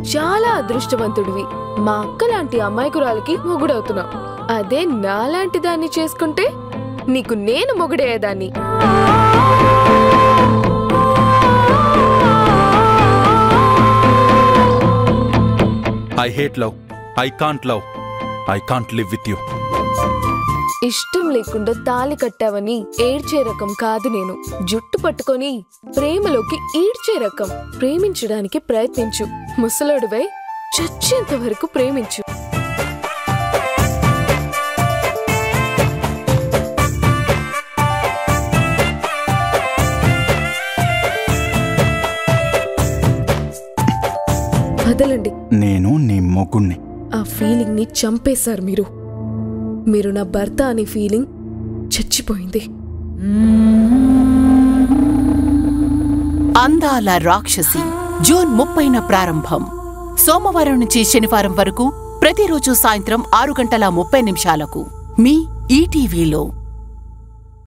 చాలా అదృష్టవంతుడివి. మా అక్క లాంటి అమాయకురాలకి మొగుడవుతున్నావు. అదే నాలాంటి దాన్ని చేసుకుంటే నీకు నేను మొగుడయ్యేదాన్ని. I hate love. I can't love. I can't live with you. ఇష్టం లేకుండా తాళి కట్టావని ఏడ్చే రకం కాదు నేను. జుట్టు పట్టుకొని ప్రేమలోకి ఈడ్చే రకం. ప్రేమించడానికి ప్రయత్నించు. ముసలోడివై చచ్చేంత వరకు ప్రేమించు. వదలండి. నేను నీ మొగుణ్ణి. ఆ ఫీలింగ్ ని చంపేశారు మీరు. మీరు నా భర్త అనే ఫీలింగ్ చచ్చిపోయింది. అందాల రాక్షసి జూన్ 30న ప్రారంభం. సోమవారం నుంచి శనివారం వరకు ప్రతిరోజు సాయంత్రం 6:30 మీ ఈటీవీలో.